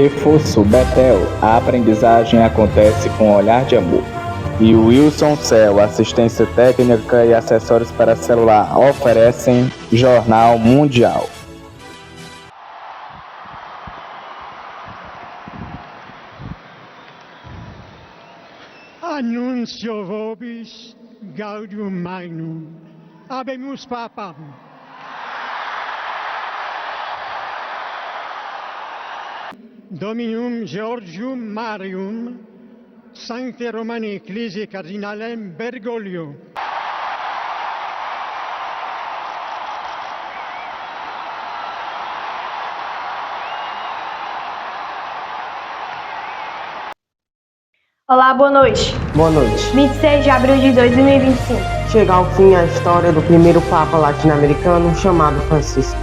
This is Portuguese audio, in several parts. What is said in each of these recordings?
reforço Betel, a aprendizagem acontece com um olhar de amor. E o Wilson Cell, assistência técnica e acessórios para celular, oferecem Jornal Mundial. Annuncio vobis gaudium magnum, habemus papam. Dominum Georgium Marium, Sancte Romani Ecclesiae Cardinalem Bergoglio. Olá, boa noite. Boa noite. 26 de abril de 2025. Chega ao fim a história do primeiro Papa latino-americano chamado Francisco.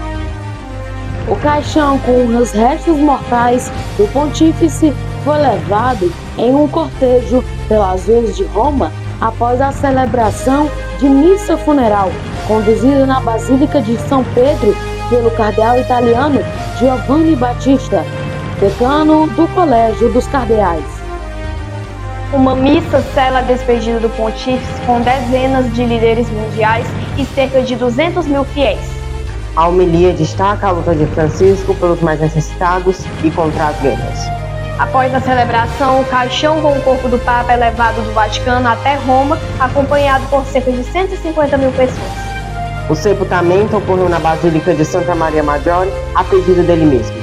O caixão com os restos mortais do pontífice foi levado em um cortejo pelas ruas de Roma após a celebração de missa funeral, conduzida na Basílica de São Pedro pelo cardeal italiano Giovanni Battista, decano do Colégio dos Cardeais. Uma missa sela a despedida do pontífice com dezenas de líderes mundiais e cerca de 200 mil fiéis. A homilia destaca a luta de Francisco pelos mais necessitados e contra as guerras. Após a celebração, o caixão com o corpo do Papa é levado do Vaticano até Roma, acompanhado por cerca de 150 mil pessoas. O sepultamento ocorreu na Basílica de Santa Maria Maggiore, a pedido dele mesmo.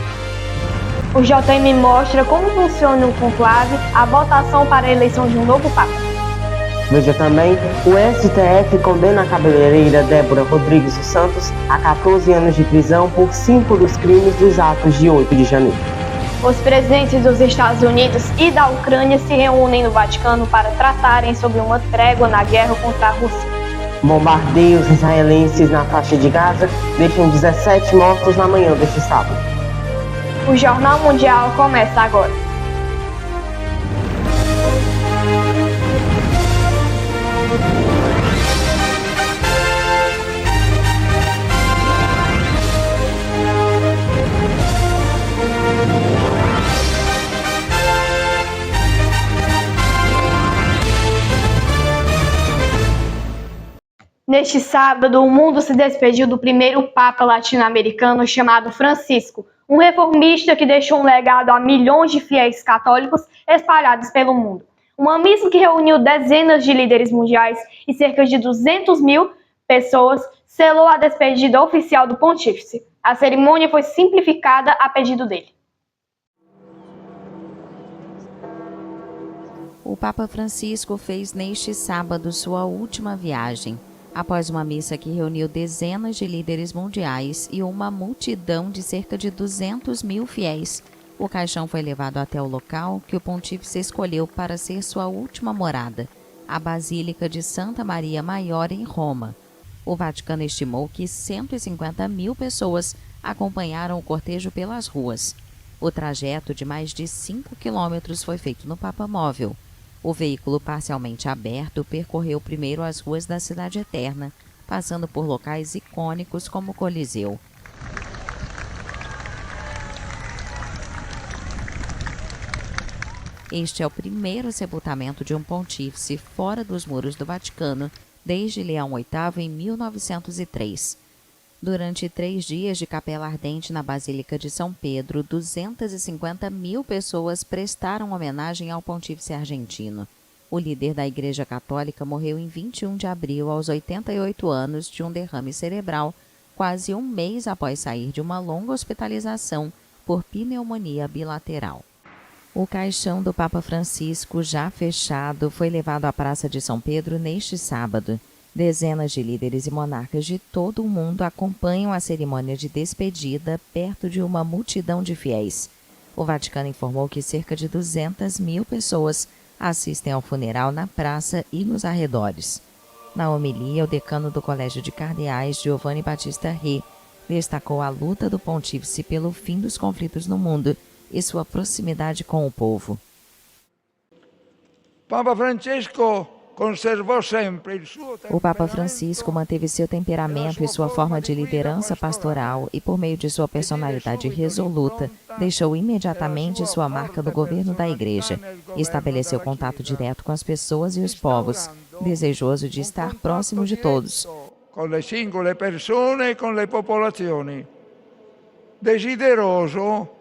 O JM mostra como funciona o conclave, a votação para a eleição de um novo Papa. Veja também, o STF condena a cabeleireira Débora Rodrigues dos Santos a 14 anos de prisão por 5 dos crimes dos atos de 8 de janeiro. Os presidentes dos Estados Unidos e da Ucrânia se reúnem no Vaticano para tratarem sobre uma trégua na guerra contra a Rússia. Bombardeios israelenses na faixa de Gaza deixam 17 mortos na manhã deste sábado. O Jornal Mundial começa agora. Neste sábado, o mundo se despediu do primeiro Papa latino-americano chamado Francisco, um reformista que deixou um legado a milhões de fiéis católicos espalhados pelo mundo. Uma missa que reuniu dezenas de líderes mundiais e cerca de 200 mil pessoas selou a despedida oficial do pontífice. A cerimônia foi simplificada a pedido dele. O Papa Francisco fez neste sábado sua última viagem, após uma missa que reuniu dezenas de líderes mundiais e uma multidão de cerca de 200 mil fiéis. O caixão foi levado até o local que o pontífice escolheu para ser sua última morada, a Basílica de Santa Maria Maior, em Roma. O Vaticano estimou que 150 mil pessoas acompanharam o cortejo pelas ruas. O trajeto de mais de 5 quilômetros foi feito no Papamóvel. O veículo parcialmente aberto percorreu primeiro as ruas da Cidade Eterna, passando por locais icônicos como o Coliseu. Este é o primeiro sepultamento de um pontífice fora dos muros do Vaticano desde Leão VIII em 1903. Durante 3 dias de capela ardente na Basílica de São Pedro, 250 mil pessoas prestaram homenagem ao pontífice argentino. O líder da Igreja Católica morreu em 21 de abril, aos 88 anos, de um derrame cerebral, quase um mês após sair de uma longa hospitalização por pneumonia bilateral. O caixão do Papa Francisco, já fechado, foi levado à Praça de São Pedro neste sábado. Dezenas de líderes e monarcas de todo o mundo acompanham a cerimônia de despedida perto de uma multidão de fiéis. O Vaticano informou que cerca de 200 mil pessoas assistem ao funeral na praça e nos arredores. Na homilia, o decano do Colégio de Cardeais, Giovanni Battista Re, destacou a luta do pontífice pelo fim dos conflitos no mundo e sua proximidade com o povo. Papa Francesco O Papa Francisco manteve seu temperamento e sua forma de liderança pastoral e, por meio de sua personalidade resoluta, deixou imediatamente sua marca no governo da Igreja e estabeleceu contato direto com as pessoas e os povos, desejoso de estar próximo de todos. Com le singole persone e com le popolazioni. Desideroso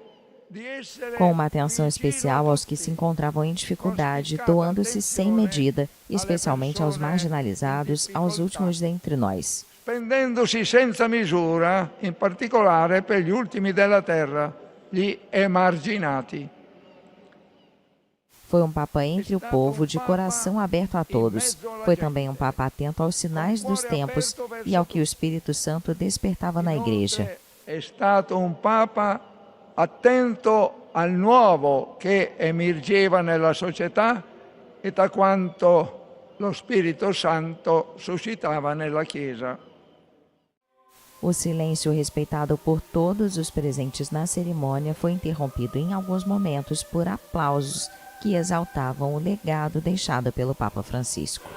com uma atenção especial aos que se encontravam em dificuldade, doando-se sem medida, especialmente aos marginalizados, aos últimos dentre nós. Spendendosi senza misura, in particolare per gli ultimi della terra, gli emarginati. Foi um Papa entre o povo, de coração aberto a todos. Foi também um Papa atento aos sinais dos tempos e ao que o Espírito Santo despertava na Igreja. É stato um Papa attento al nuovo che emergeva nella società e da quanto lo Spirito Santo suscitava nella Chiesa. O silêncio respeitado por todos os presentes na cerimônia foi interrompido em alguns momentos por aplausos que exaltavam o legado deixado pelo Papa Francisco.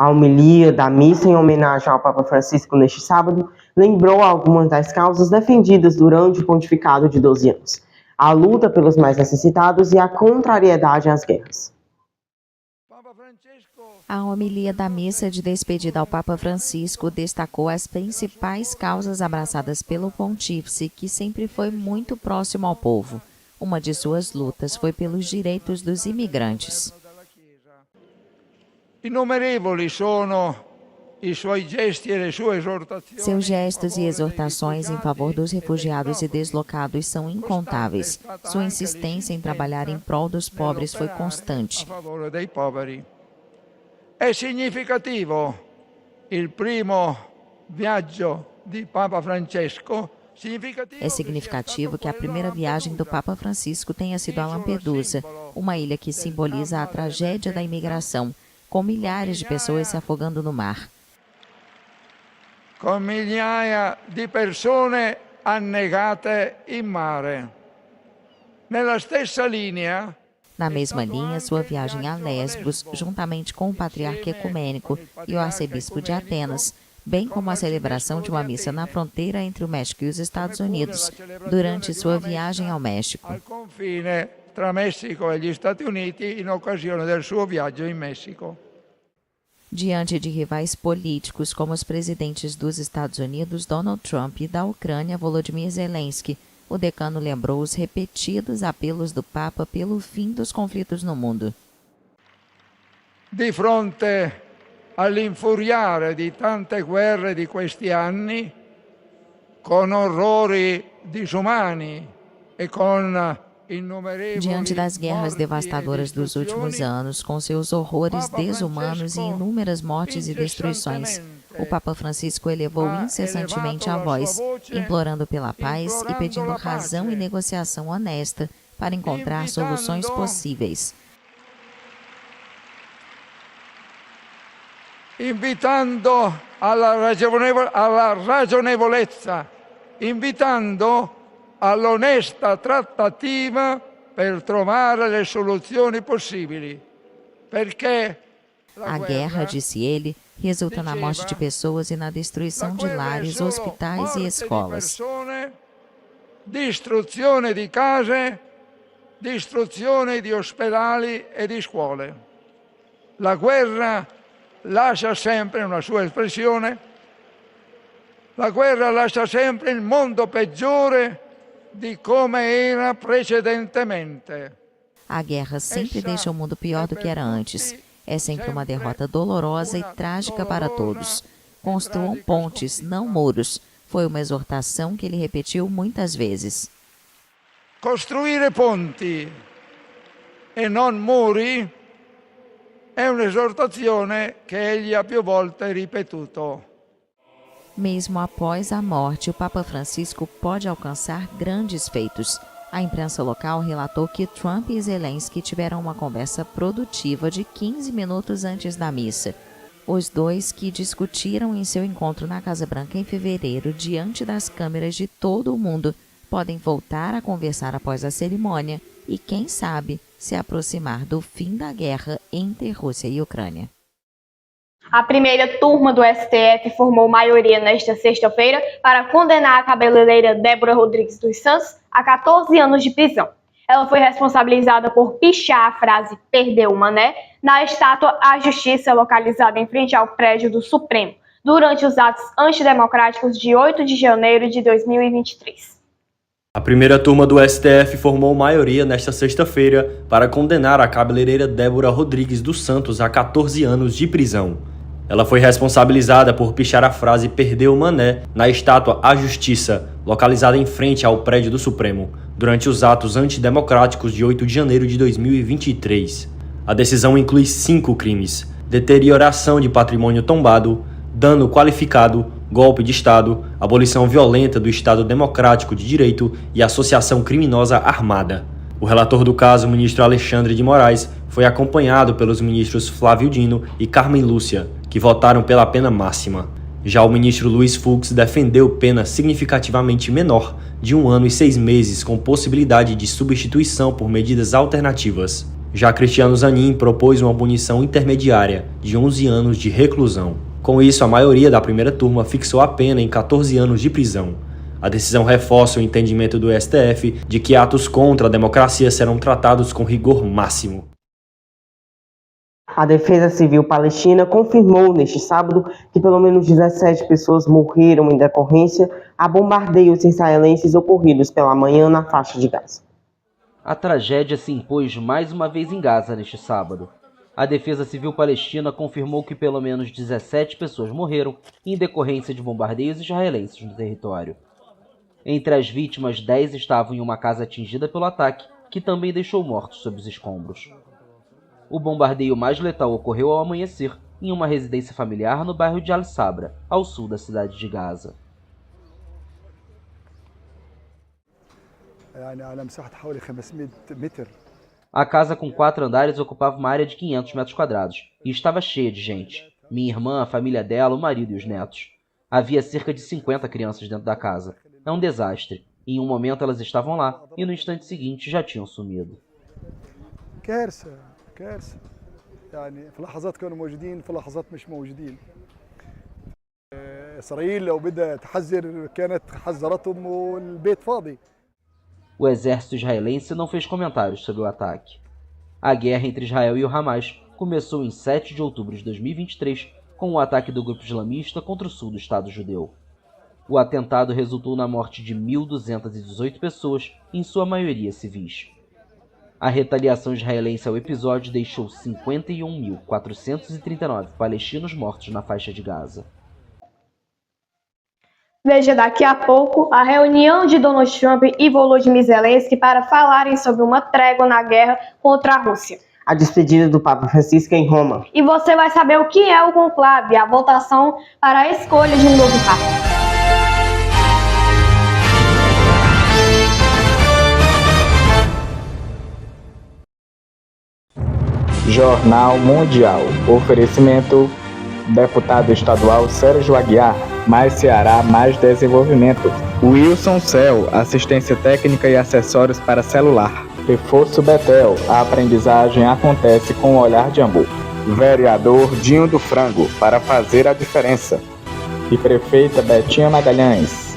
A homilia da missa em homenagem ao Papa Francisco neste sábado lembrou algumas das causas defendidas durante o pontificado de 12 anos: a luta pelos mais necessitados e a contrariedade às guerras. A homilia da missa de despedida ao Papa Francisco destacou as principais causas abraçadas pelo pontífice, que sempre foi muito próximo ao povo. Uma de suas lutas foi pelos direitos dos imigrantes. Innumerevoli sono i suoi gesti e le sue esortazioni. Seus gestos e exortações em favor dos refugiados e deslocados são incontáveis. Sua insistência em trabalhar em prol dos pobres foi constante. É significativo il primo viaggio di Papa Francesco. É significativo que a primeira viagem do Papa Francisco tenha sido a Lampedusa, uma ilha que simboliza a tragédia da imigração, com milhares de pessoas se afogando no mar. Com migliaia di persone annegate in mare. Nella stessa linea, na mesma linha, sua viagem a Lesbos, juntamente com o patriarca ecumênico e o arcebispo de Atenas, bem como a celebração de uma missa na fronteira entre o México e os Estados Unidos, durante sua viagem ao México. Tra Messico e gli Stati Uniti in occasione del suo viaggio in Messico. Diante de rivais políticos como os presidentes dos Estados Unidos, Donald Trump, e da Ucrânia, Volodymyr Zelensky, o decano lembrou os repetidos apelos do Papa pelo fim dos conflitos no mundo. Di fronte all'infuriare di tante guerre di questi anni, con orrori disumani e con diante das guerras devastadoras dos últimos anos, com seus horrores desumanos e inúmeras mortes e destruições, o Papa Francisco elevou incessantemente a voz, implorando pela paz e pedindo razão e negociação honesta para encontrar soluções possíveis. Invitando alla ragionevolezza, invitando all'onesta trattativa per trovare le soluzioni possibili. Perché a guerra, disse ele, resulta na morte de pessoas e na destruição de lares, hospitais e escolas. Distruzione di case, distruzione di ospedali e di scuole. La guerra lascia sempre una sua espressione. La guerra lascia sempre il mondo peggiore de como era precedentemente. A guerra sempre deixa o mundo pior do que era antes. É sempre uma derrota dolorosa e trágica para todos. Construam pontes, não muros. Foi uma exortação que ele repetiu muitas vezes. Costruire ponti e non muri è un'esortazione che egli ha più volte ripetuto. Mesmo após a morte, o Papa Francisco pode alcançar grandes feitos. A imprensa local relatou que Trump e Zelensky tiveram uma conversa produtiva de 15 minutos antes da missa. Os dois, que discutiram em seu encontro na Casa Branca em fevereiro diante das câmeras de todo o mundo, podem voltar a conversar após a cerimônia e, quem sabe, se aproximar do fim da guerra entre Rússia e Ucrânia. A primeira turma do STF formou maioria nesta sexta-feira para condenar a cabeleireira Débora Rodrigues dos Santos a 14 anos de prisão. Ela foi responsabilizada por pichar a frase "perdeu o mané" na estátua à Justiça localizada em frente ao prédio do Supremo, durante os atos antidemocráticos de 8 de janeiro de 2023. A primeira turma do STF formou maioria nesta sexta-feira para condenar a cabeleireira Débora Rodrigues dos Santos a 14 anos de prisão. Ela foi responsabilizada por pichar a frase "perdeu o mané" na estátua à Justiça, localizada em frente ao prédio do Supremo, durante os atos antidemocráticos de 8 de janeiro de 2023. A decisão inclui 5 crimes: deterioração de patrimônio tombado, dano qualificado, golpe de Estado, abolição violenta do Estado Democrático de Direito e associação criminosa armada. O relator do caso, o ministro Alexandre de Moraes, foi acompanhado pelos ministros Flávio Dino e Carmen Lúcia, que votaram pela pena máxima. Já o ministro Luiz Fux defendeu pena significativamente menor, de 1 ano e 6 meses, com possibilidade de substituição por medidas alternativas. Já Cristiano Zanin propôs uma punição intermediária, de 11 anos de reclusão. Com isso, a maioria da primeira turma fixou a pena em 14 anos de prisão. A decisão reforça o entendimento do STF de que atos contra a democracia serão tratados com rigor máximo. A Defesa Civil Palestina confirmou neste sábado que pelo menos 17 pessoas morreram em decorrência a bombardeios israelenses ocorridos pela manhã na faixa de Gaza. A tragédia se impôs mais uma vez em Gaza neste sábado. A Defesa Civil Palestina confirmou que pelo menos 17 pessoas morreram em decorrência de bombardeios israelenses no território. Entre as vítimas, 10 estavam em uma casa atingida pelo ataque, que também deixou mortos sob os escombros. O bombardeio mais letal ocorreu ao amanhecer, em uma residência familiar no bairro de Al-Sabra, ao sul da cidade de Gaza. A casa com 4 andares ocupava uma área de 500 metros quadrados e estava cheia de gente. Minha irmã, a família dela, o marido e os netos. Havia cerca de 50 crianças dentro da casa. É um desastre. Em um momento elas estavam lá e no instante seguinte já tinham sumido. كارثة يعني في لحظات كانوا موجودين في لحظات مش موجودين. إسرائيل لو بدها تحذر كانت حذرتهم والبيت فاضي. O exército israelense não fez comentários sobre o ataque. A guerra entre Israel e o Hamas começou em 7 de outubro de 2023 com o ataque do grupo islamista contra o sul do Estado judeu. O atentado resultou na morte de 1.218 pessoas, em sua maioria civis. A retaliação israelense ao episódio deixou 51.439 palestinos mortos na faixa de Gaza. Veja daqui a pouco a reunião de Donald Trump e Volodymyr Zelensky para falarem sobre uma trégua na guerra contra a Rússia. A despedida do Papa Francisco em Roma. E você vai saber o que é o conclave, a votação para a escolha de um novo Papa. Jornal Mundial. Oferecimento: deputado estadual Sérgio Aguiar. Mais Ceará, mais desenvolvimento. Wilson Cell, assistência técnica e acessórios para celular. Reforço Betel, a aprendizagem acontece com o olhar de amor. Vereador Dinho do Frango, para fazer a diferença. E prefeita Betinha Magalhães.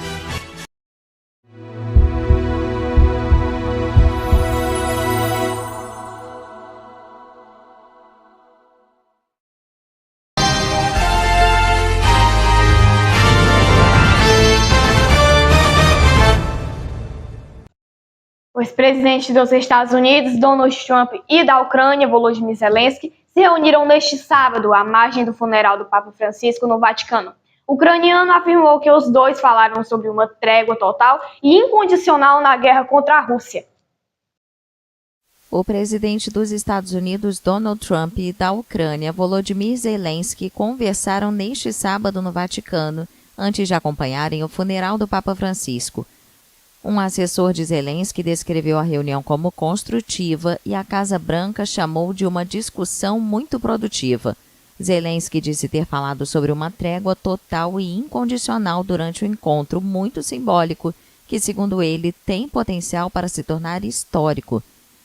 O ex-presidente dos Estados Unidos, Donald Trump, e da Ucrânia, Volodymyr Zelensky, se reuniram neste sábado à margem do funeral do Papa Francisco no Vaticano. O ucraniano afirmou que os dois falaram sobre uma trégua total e incondicional na guerra contra a Rússia. O presidente dos Estados Unidos, Donald Trump, e da Ucrânia, Volodymyr Zelensky, conversaram neste sábado no Vaticano, antes de acompanharem o funeral do Papa Francisco. Um assessor de Zelensky descreveu a reunião como construtiva e a Casa Branca chamou de uma discussão muito produtiva. Zelensky disse ter falado sobre uma trégua total e incondicional durante o encontro, muito simbólico, que, segundo ele, tem potencial para se tornar histórico.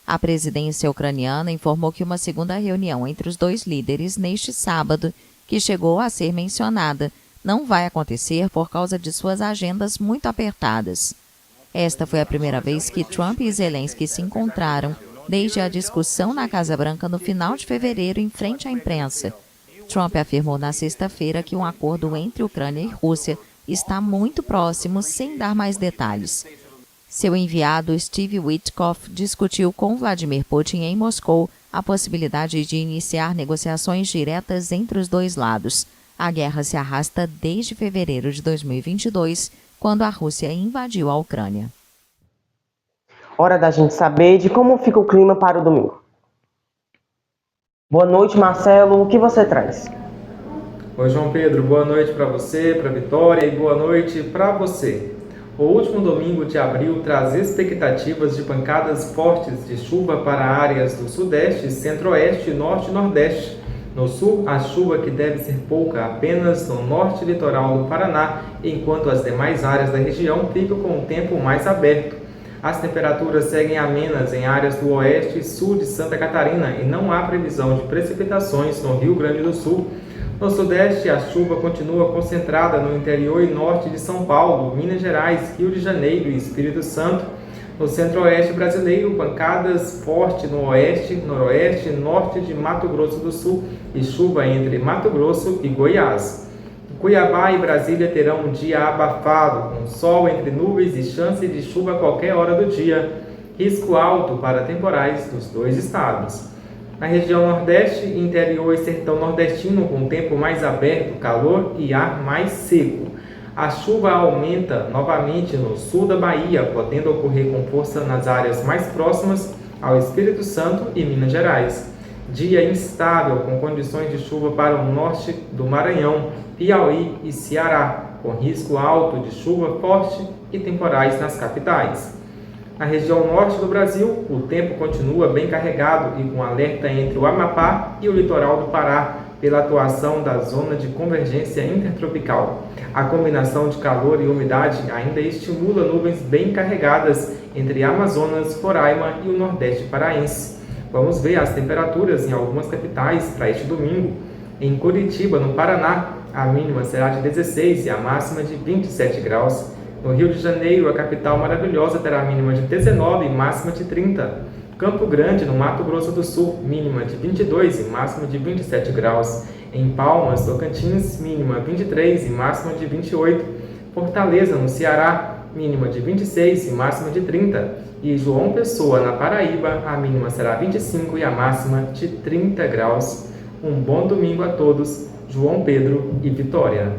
A presidência ucraniana informou que uma segunda reunião entre os dois líderes neste sábado, que chegou a ser mencionada, não vai acontecer por causa de suas agendas muito apertadas. Esta foi a primeira vez que Trump e Zelensky se encontraram desde a discussão na Casa Branca no final de fevereiro em frente à imprensa. Trump afirmou na sexta-feira que um acordo entre Ucrânia e Rússia está muito próximo, sem dar mais detalhes. Seu enviado Steve Witkoff discutiu com Vladimir Putin em Moscou a possibilidade de iniciar negociações diretas entre os dois lados. A guerra se arrasta desde fevereiro de 2022, quando a Rússia invadiu a Ucrânia. Hora da gente saber de como fica o clima para o domingo. Boa noite, Marcelo. O que você traz? Oi, João Pedro. Boa noite para você, para Vitória e boa noite para você. O último domingo de abril traz expectativas de pancadas fortes de chuva para áreas do Sudeste, Centro-Oeste, Norte e Nordeste. No Sul, a chuva que deve ser pouca apenas no norte litoral do Paraná, enquanto as demais áreas da região ficam com o tempo mais aberto. As temperaturas seguem amenas em áreas do oeste e sul de Santa Catarina e não há previsão de precipitações no Rio Grande do Sul. No Sudeste, a chuva continua concentrada no interior e norte de São Paulo, Minas Gerais, Rio de Janeiro e Espírito Santo. No Centro-Oeste brasileiro, pancadas fortes no Oeste, Noroeste e Norte de Mato Grosso do Sul e chuva entre Mato Grosso e Goiás. Cuiabá e Brasília terão um dia abafado, com sol entre nuvens e chance de chuva a qualquer hora do dia. Risco alto para temporais nos dois estados. Na região Nordeste, interior e sertão nordestino, com tempo mais aberto, calor e ar mais seco. A chuva aumenta novamente no sul da Bahia, podendo ocorrer com força nas áreas mais próximas ao Espírito Santo e Minas Gerais. Dia instável, com condições de chuva para o norte do Maranhão, Piauí e Ceará, com risco alto de chuva forte e temporais nas capitais. Na região norte do Brasil, o tempo continua bem carregado e com alerta entre o Amapá e o litoral do Pará, pela atuação da zona de convergência intertropical. A combinação de calor e umidade ainda estimula nuvens bem carregadas entre Amazonas, Roraima e o Nordeste paraense. Vamos ver as temperaturas em algumas capitais para este domingo. Em Curitiba, no Paraná, a mínima será de 16 e a máxima de 27 graus. No Rio de Janeiro, a capital maravilhosa, terá a mínima de 19 e máxima de 30. Campo Grande, no Mato Grosso do Sul, mínima de 22 e máxima de 27 graus. Em Palmas, Tocantins, mínima 23 e máxima de 28. Fortaleza, no Ceará, mínima de 26 e máxima de 30. E João Pessoa, na Paraíba, a mínima será 25 e a máxima de 30 graus. Um bom domingo a todos. João Pedro e Vitória.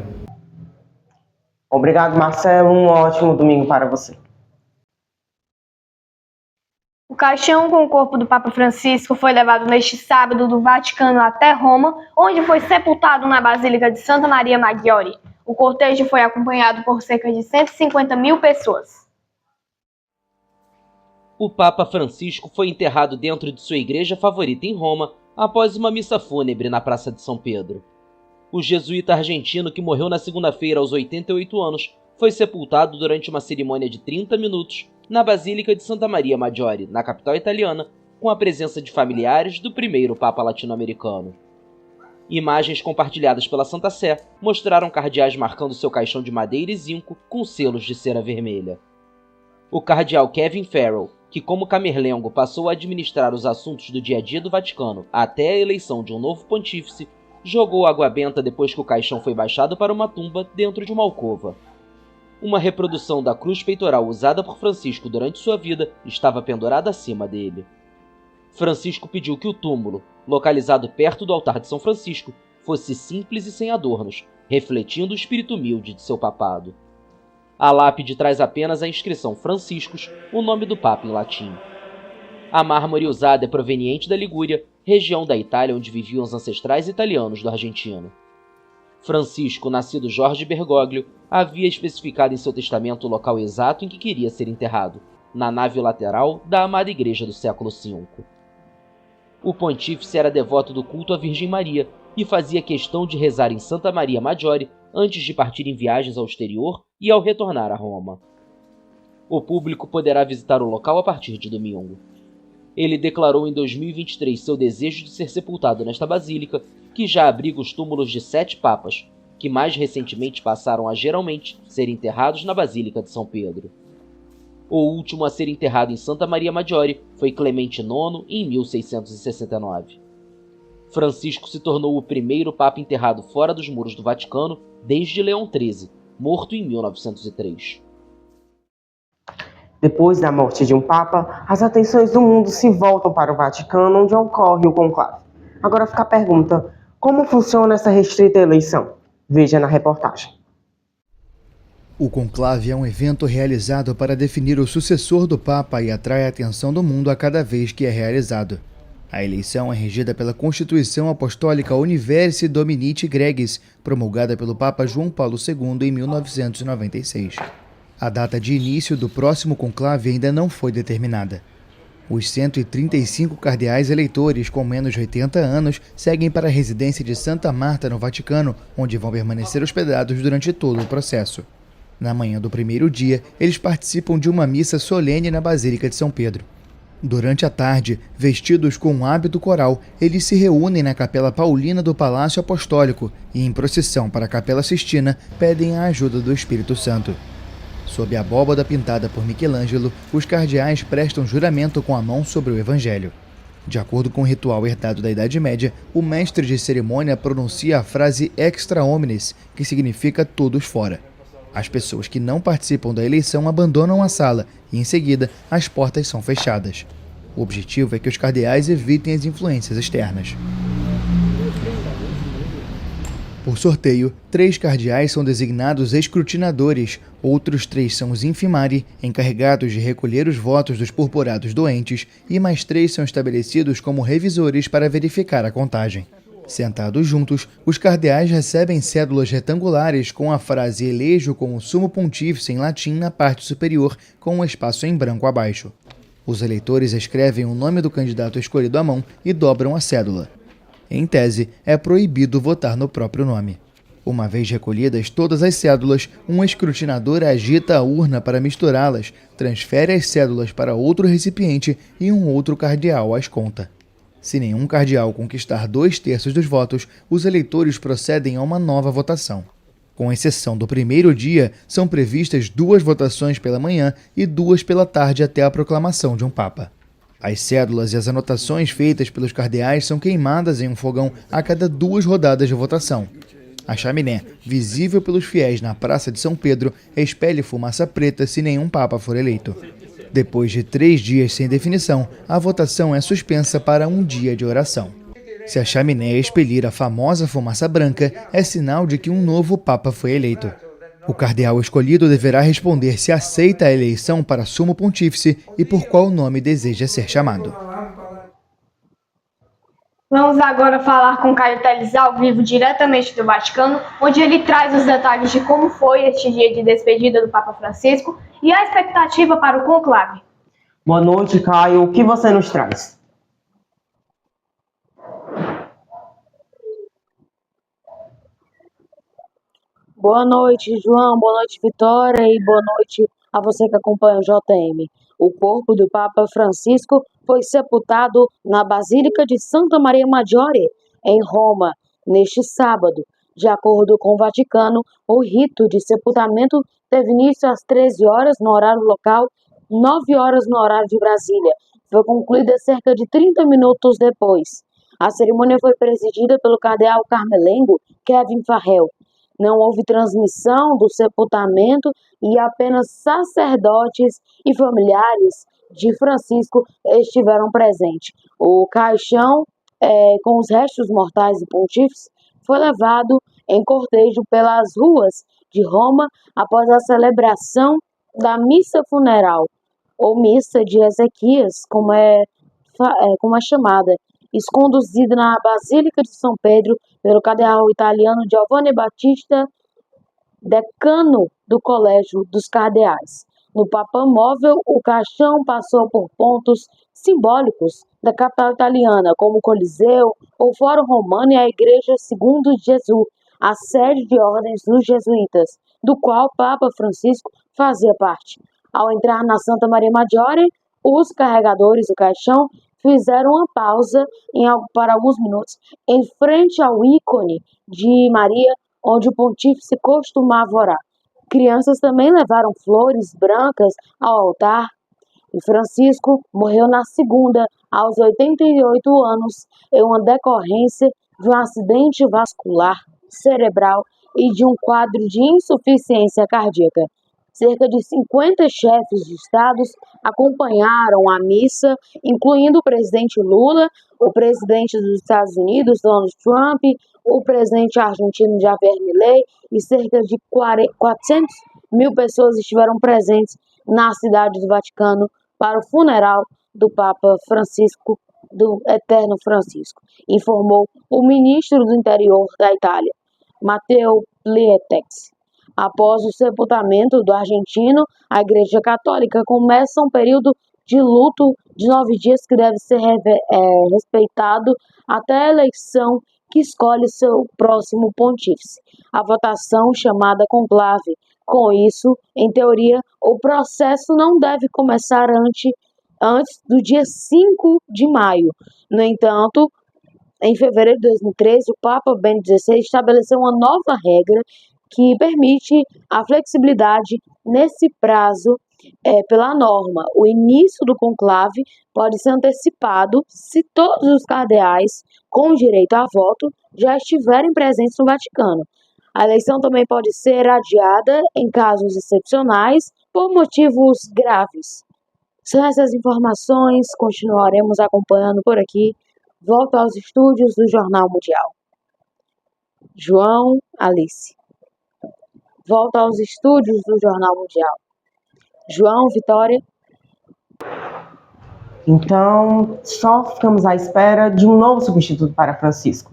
Obrigado, Marcelo. Um ótimo domingo para você. O caixão com o corpo do Papa Francisco foi levado neste sábado do Vaticano até Roma, onde foi sepultado na Basílica de Santa Maria Maggiore. O cortejo foi acompanhado por cerca de 150 mil pessoas. O Papa Francisco foi enterrado dentro de sua igreja favorita em Roma após uma missa fúnebre na Praça de São Pedro. O jesuíta argentino, que morreu na segunda-feira aos 88 anos, foi sepultado durante uma cerimônia de 30 minutos na Basílica de Santa Maria Maggiore, na capital italiana, com a presença de familiares do primeiro Papa latino-americano. Imagens compartilhadas pela Santa Sé mostraram cardeais marcando seu caixão de madeira e zinco com selos de cera vermelha. O cardeal Kevin Farrell, que como camerlengo passou a administrar os assuntos do dia a dia do Vaticano até a eleição de um novo pontífice, jogou água benta depois que o caixão foi baixado para uma tumba dentro de uma alcova. Uma reprodução da cruz peitoral usada por Francisco durante sua vida estava pendurada acima dele. Francisco pediu que o túmulo, localizado perto do altar de São Francisco, fosse simples e sem adornos, refletindo o espírito humilde de seu papado. A lápide traz apenas a inscrição Franciscus, o nome do Papa em latim. A mármore usada é proveniente da Ligúria, região da Itália onde viviam os ancestrais italianos do argentino. Francisco, nascido Jorge Bergoglio, havia especificado em seu testamento o local exato em que queria ser enterrado, na nave lateral da amada igreja do século V. O pontífice era devoto do culto à Virgem Maria e fazia questão de rezar em Santa Maria Maggiore antes de partir em viagens ao exterior e ao retornar a Roma. O público poderá visitar o local a partir de domingo. Ele declarou em 2023 seu desejo de ser sepultado nesta basílica, que já abriga os túmulos de 7 papas, que mais recentemente passaram a geralmente ser enterrados na Basílica de São Pedro. O último a ser enterrado em Santa Maria Maggiore foi Clemente IX em 1669. Francisco se tornou o primeiro papa enterrado fora dos muros do Vaticano desde Leão XIII, morto em 1903. Depois da morte de um papa, as atenções do mundo se voltam para o Vaticano, onde ocorre o conclave. Agora fica a pergunta: como funciona essa restrita eleição? Veja na reportagem. O conclave é um evento realizado para definir o sucessor do Papa e atrai a atenção do mundo a cada vez que é realizado. A eleição é regida pela Constituição Apostólica Universi Dominici Gregis, promulgada pelo Papa João Paulo II em 1996. A data de início do próximo conclave ainda não foi determinada. Os 135 cardeais eleitores com menos de 80 anos seguem para a residência de Santa Marta, no Vaticano, onde vão permanecer hospedados durante todo o processo. Na manhã do primeiro dia, eles participam de uma missa solene na Basílica de São Pedro. Durante a tarde, vestidos com um hábito coral, eles se reúnem na Capela Paulina do Palácio Apostólico e, em procissão para a Capela Sistina, pedem a ajuda do Espírito Santo. Sob a abóbada pintada por Michelangelo, os cardeais prestam juramento com a mão sobre o Evangelho. De acordo com o ritual herdado da Idade Média, o mestre de cerimônia pronuncia a frase extra homines, que significa todos fora. As pessoas que não participam da eleição abandonam a sala e, em seguida, as portas são fechadas. O objetivo é que os cardeais evitem as influências externas. Por sorteio, 3 cardeais são designados escrutinadores, outros 3 são os infimari, encarregados de recolher os votos dos purpurados doentes, e mais 3 são estabelecidos como revisores para verificar a contagem. Sentados juntos, os cardeais recebem cédulas retangulares com a frase elejo como sumo pontífice em latim na parte superior, com um espaço em branco abaixo. Os eleitores escrevem o nome do candidato escolhido à mão e dobram a cédula. Em tese, é proibido votar no próprio nome. Uma vez recolhidas todas as cédulas, um escrutinador agita a urna para misturá-las, transfere as cédulas para outro recipiente e um outro cardeal as conta. Se nenhum cardeal conquistar 2/3 dos votos, os eleitores procedem a uma nova votação. Com exceção do primeiro dia, são previstas 2 votações pela manhã e 2 pela tarde até a proclamação de um papa. As cédulas e as anotações feitas pelos cardeais são queimadas em um fogão a cada 2 rodadas de votação. A chaminé, visível pelos fiéis na Praça de São Pedro, expele fumaça preta se nenhum papa for eleito. Depois de 3 dias sem definição, a votação é suspensa para um dia de oração. Se a chaminé expelir a famosa fumaça branca, é sinal de que um novo papa foi eleito. O cardeal escolhido deverá responder se aceita a eleição para sumo pontífice e por qual nome deseja ser chamado. Vamos agora falar com Caio Teles ao vivo, diretamente do Vaticano, onde ele traz os detalhes de como foi este dia de despedida do Papa Francisco e a expectativa para o conclave. Boa noite, Caio. O que você nos traz? Boa noite, João. Boa noite, Vitória. E boa noite a você que acompanha o JM. O corpo do Papa Francisco foi sepultado na Basílica de Santa Maria Maggiore, em Roma, neste sábado. De acordo com o Vaticano, o rito de sepultamento teve início às 13 horas no horário local, 9 horas no horário de Brasília. Foi concluída cerca de 30 minutos depois. A cerimônia foi presidida pelo cardeal carmelengo Kevin Farrell. Não houve transmissão do sepultamento e apenas sacerdotes e familiares de Francisco estiveram presentes. O caixão, com os restos mortais do pontífice, foi levado em cortejo pelas ruas de Roma após a celebração da missa funeral, ou missa de Ezequias, como é chamada. conduzida na Basílica de São Pedro pelo cardeal italiano Giovanni Battista, decano do Colégio dos Cardeais. No papamóvel, o caixão passou por pontos simbólicos da capital italiana, como o Coliseu, o Fórum Romano e a Igreja Segundo Jesus, a sede de ordens dos jesuítas, do qual o Papa Francisco fazia parte. Ao entrar na Santa Maria Maggiore, os carregadores do caixão fizeram uma pausa para alguns minutos em frente ao ícone de Maria, onde o pontífice costumava orar. Crianças também levaram flores brancas ao altar. E Francisco morreu na segunda, aos 88 anos, em uma decorrência de um acidente vascular cerebral e de um quadro de insuficiência cardíaca. Cerca de 50 chefes de estados acompanharam a missa, incluindo o presidente Lula, o presidente dos Estados Unidos, Donald Trump, o presidente argentino Javier Milei, e cerca de 400 mil pessoas estiveram presentes na cidade do Vaticano para o funeral do Papa Francisco, do Eterno Francisco, informou o ministro do Interior da Itália, Matteo Pietexi. Após o sepultamento do argentino, a Igreja Católica começa um período de luto de 9 dias que deve ser respeitado até a eleição que escolhe seu próximo pontífice. A votação chamada conclave. Com isso, em teoria, o processo não deve começar antes do dia 5 de maio. No entanto, em fevereiro de 2013, o Papa Bento XVI estabeleceu uma nova regra que permite a flexibilidade nesse prazo pela norma. O início do conclave pode ser antecipado se todos os cardeais com direito a voto já estiverem presentes no Vaticano. A eleição também pode ser adiada em casos excepcionais por motivos graves. São essas informações, continuaremos acompanhando por aqui. Volto aos estúdios do Jornal Mundial. João, Alice. Volto aos estúdios do Jornal Mundial. João, Vitória. Então, só ficamos à espera de um novo substituto para Francisco,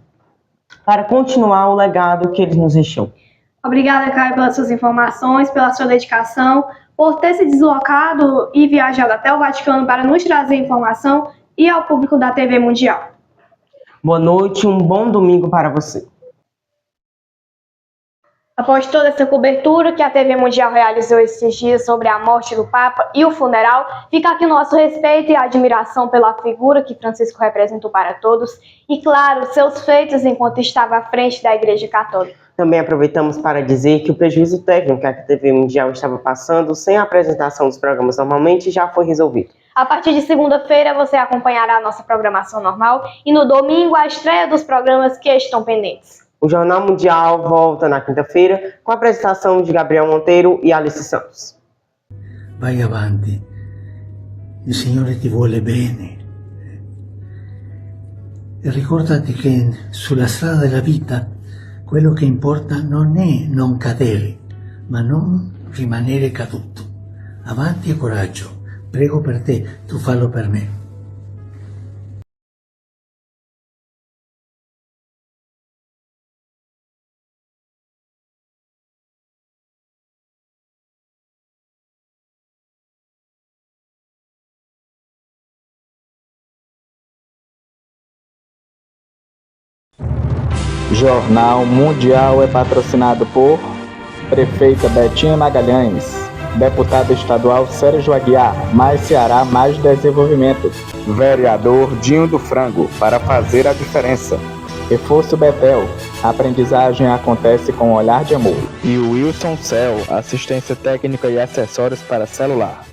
para continuar o legado que ele nos deixou. Obrigada, Caio, pelas suas informações, pela sua dedicação, por ter se deslocado e viajado até o Vaticano para nos trazer informação e ao público da TV Mundial. Boa noite e um bom domingo para você. Após toda essa cobertura que a TV Mundial realizou esses dias sobre a morte do Papa e o funeral, fica aqui nosso respeito e admiração pela figura que Francisco representou para todos e, claro, seus feitos enquanto estava à frente da Igreja Católica. Também aproveitamos para dizer que o prejuízo técnico que a TV Mundial estava passando sem a apresentação dos programas normalmente já foi resolvido. A partir de segunda-feira você acompanhará a nossa programação normal e no domingo a estreia dos programas que estão pendentes. O Jornal Mundial volta na quinta-feira com a apresentação de Gabriel Monteiro e Alice Santos. Vai avanti, il Signore ti vuole bene. E ricordati che sulla strada della vita quello che importa non è non cadere, ma non rimanere caduto. Avanti e coraggio, prego per te, tu fallo per me. Jornal Mundial é patrocinado por Prefeita Betinha Magalhães, Deputado Estadual Sérgio Aguiar, Mais Ceará, Mais Desenvolvimento, Vereador Dinho do Frango, para fazer a diferença. Reforço Betel, a aprendizagem acontece com um olhar de amor. E o Wilson Cell, assistência técnica e acessórios para celular.